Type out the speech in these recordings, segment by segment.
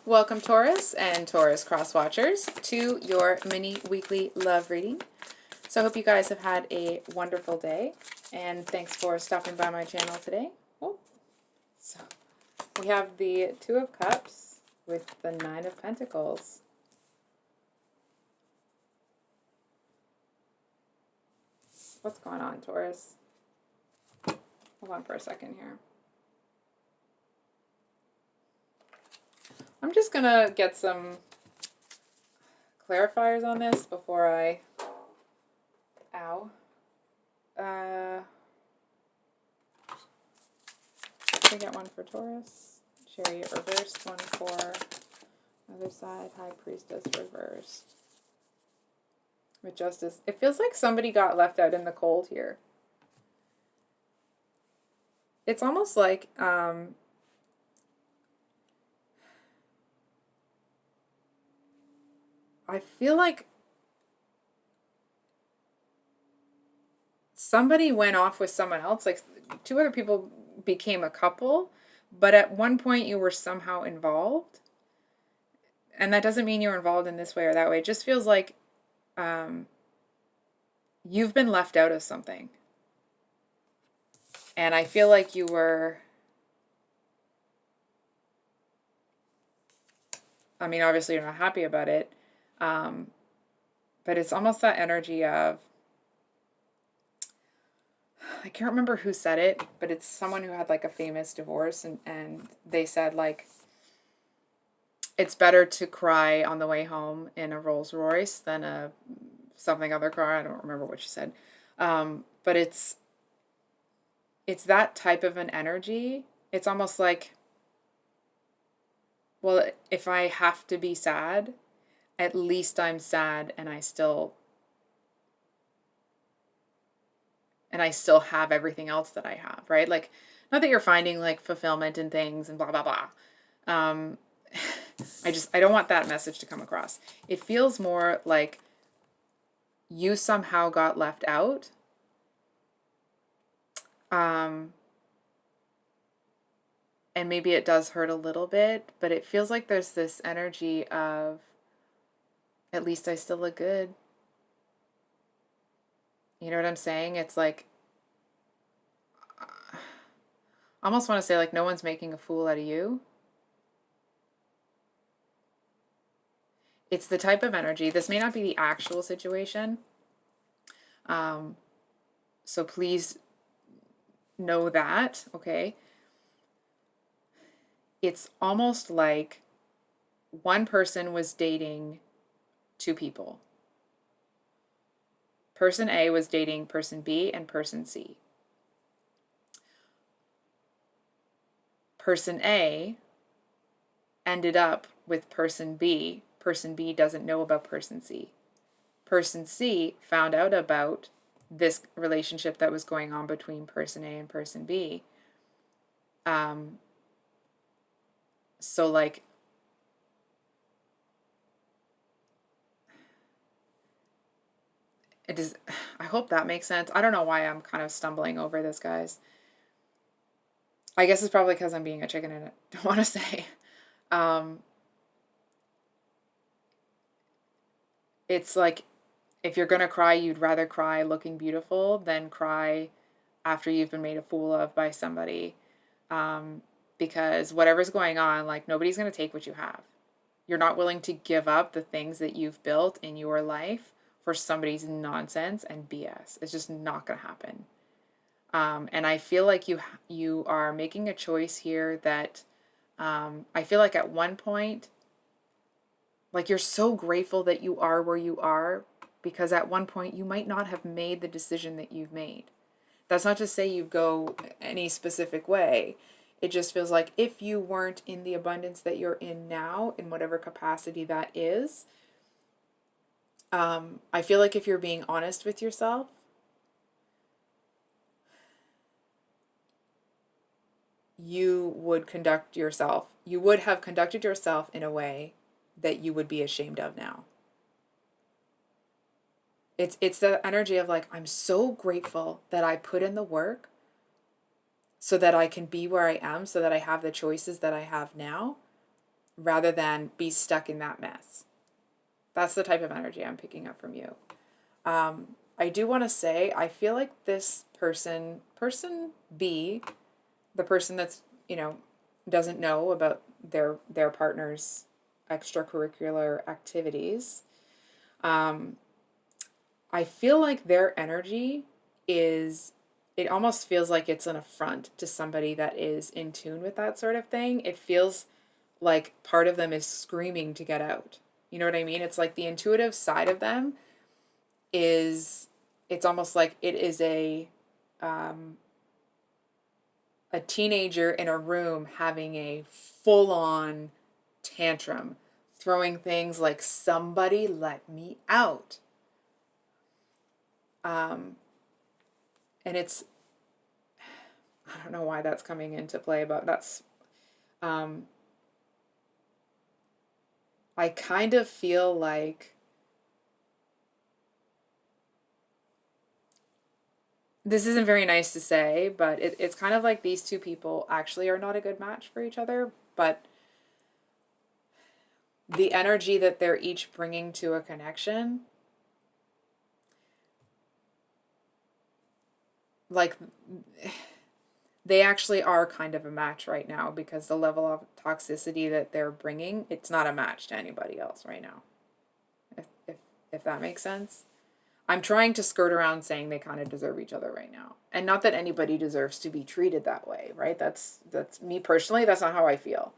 Welcome, Taurus and Taurus cross watchers, to your mini weekly love reading. So I hope you guys have had a wonderful day, and thanks for stopping by my channel today. Oh, so we have the Two of Cups with the Nine of Pentacles. What's going on, Taurus? Hold on for a second here. I'm just gonna get some clarifiers on this before I... Ow. We get one for Taurus. Chariot reversed, one for other side. High Priestess reversed. With Justice. It feels like somebody got left out in the cold here. It's almost like I feel like somebody went off with someone else. Like two other people became a couple, but at one point you were somehow involved. And that doesn't mean you're involved in this way or that way. It just feels like you've been left out of something. And I feel like you were... I mean, obviously you're not happy about it. But it's almost that energy of... I can't remember who said it, but it's someone who had like a famous divorce, and they said like, it's better to cry on the way home in a Rolls Royce than a something other car. I don't remember what she said. But it's that type of an energy. It's almost like, well, if I have to be sad, at least I'm sad and I still have everything else that I have, right? Like, not that you're finding like fulfillment in things and blah, blah, blah. I don't want that message to come across. It feels more like you somehow got left out. And maybe it does hurt a little bit, but it feels like there's this energy of, at least I still look good. You know what I'm saying? It's like, I almost want to say like no one's making a fool out of you. It's the type of energy. This may not be the actual situation. So please know that, okay? It's almost like one person was dating two people. Person A was dating person B and person C. Person A ended up with person B. Person B doesn't know about person C. Person C found out about this relationship that was going on between person A and person B. So like, it is, I hope that makes sense. I don't know why I'm kind of stumbling over this, guys. I guess it's probably because I'm being a chicken and I don't want to say. It's like, if you're going to cry, you'd rather cry looking beautiful than cry after you've been made a fool of by somebody. Because whatever's going on, like, nobody's going to take what you have. You're not willing to give up the things that you've built in your life for somebody's nonsense and BS. It's just not going to happen. And I feel like you are making a choice here that I feel like at one point, like, you're so grateful that you are where you are, because at one point you might not have made the decision that you've made. That's not to say you go any specific way. It just feels like if you weren't in the abundance that you're in now, in whatever capacity that is, I feel like if you're being honest with yourself, you would have conducted yourself in a way that you would be ashamed of now. It's the energy of like, I'm so grateful that I put in the work so that I can be where I am, so that I have the choices that I have now. rather than be stuck in that mess. That's the type of energy I'm picking up from you. I do want to say, I feel like this person B, the person that's, doesn't know about their partner's extracurricular activities, I feel like their energy is, it almost feels like it's an affront to somebody that is in tune with that sort of thing. It feels like part of them is screaming to get out. You know what I mean? It's like the intuitive side of them is, it's almost like it is a teenager in a room having a full-on tantrum, throwing things like, somebody let me out. And it's, I don't know why that's coming into play, but that's, I kind of feel like this isn't very nice to say, but it's kind of like these two people actually are not a good match for each other, but the energy that they're each bringing to a connection, like, they actually are kind of a match right now, because the level of toxicity that they're bringing, it's not a match to anybody else right now. If that makes sense. I'm trying to skirt around saying they kind of deserve each other right now. And not that anybody deserves to be treated that way, right? That's me personally, that's not how I feel.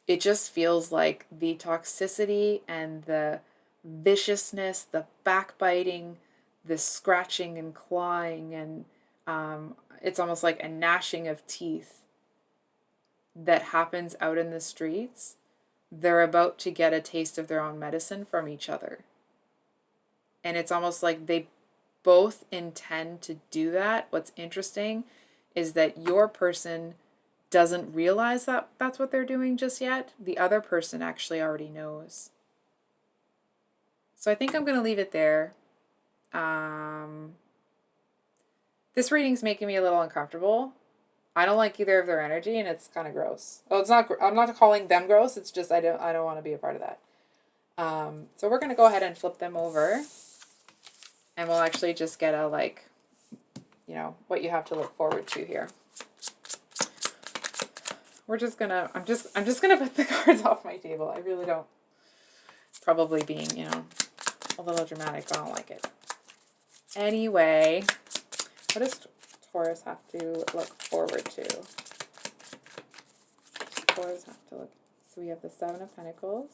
It just feels like the toxicity and the viciousness, the backbiting, the scratching and clawing, and it's almost like a gnashing of teeth that happens out in the streets. They're about to get a taste of their own medicine from each other. And it's almost like they both intend to do that. What's interesting is that your person doesn't realize that that's what they're doing just yet. The other person actually already knows. So I think I'm going to leave it there. This reading's making me a little uncomfortable. I don't like either of their energy, and it's kind of gross. Oh, it's not. I'm not calling them gross. It's just I don't want to be a part of that. So we're gonna go ahead and flip them over, and we'll actually just get a what you have to look forward to here. We're just gonna. I'm just gonna put the cards off my table. I really don't. Probably being a little dramatic. But I don't like it. Anyway, what does Taurus have to look forward to? Taurus have to look. So we have the Seven of Pentacles.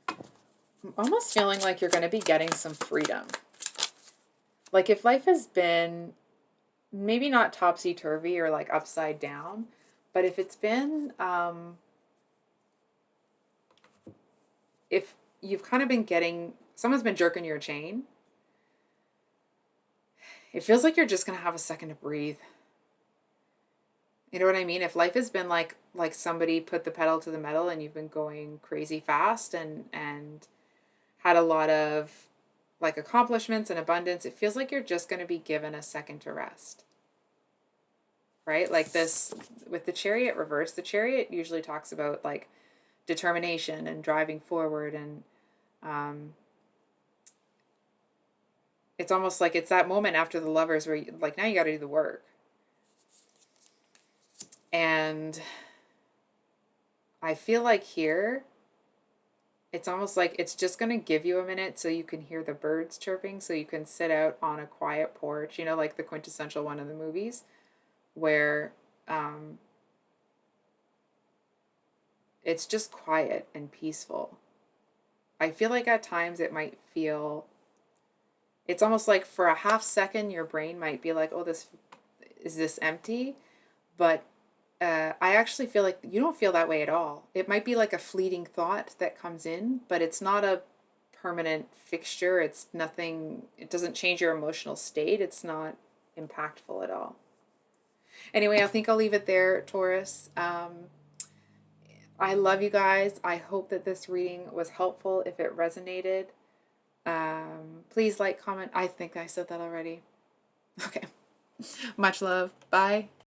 I'm almost feeling like you're going to be getting some freedom. Like if life has been maybe not topsy-turvy or like upside down, but if it's been, if you've kind of been getting, someone's been jerking your chain, it feels like you're just going to have a second to breathe. You know what I mean? If life has been like somebody put the pedal to the metal and you've been going crazy fast and had a lot of like accomplishments and abundance, it feels like you're just going to be given a second to rest. Right? Like this with the Chariot reverse, the Chariot usually talks about like determination and driving forward, and it's almost like it's that moment after the Lovers where like now you got to do the work. And I feel like here it's almost like it's just going to give you a minute so you can hear the birds chirping, so you can sit out on a quiet porch, like the quintessential one in the movies where it's just quiet and peaceful. I feel like at times it might feel, it's almost like for a half second your brain might be like, oh, this empty? But I actually feel like you don't feel that way at all. It might be like a fleeting thought that comes in, but it's not a permanent fixture. It's nothing, it doesn't change your emotional state. It's not impactful at all. Anyway, I think I'll leave it there, Taurus. I love you guys. I hope that this reading was helpful. If it resonated, please like, comment. I think I said that already. Okay. Much love. Bye.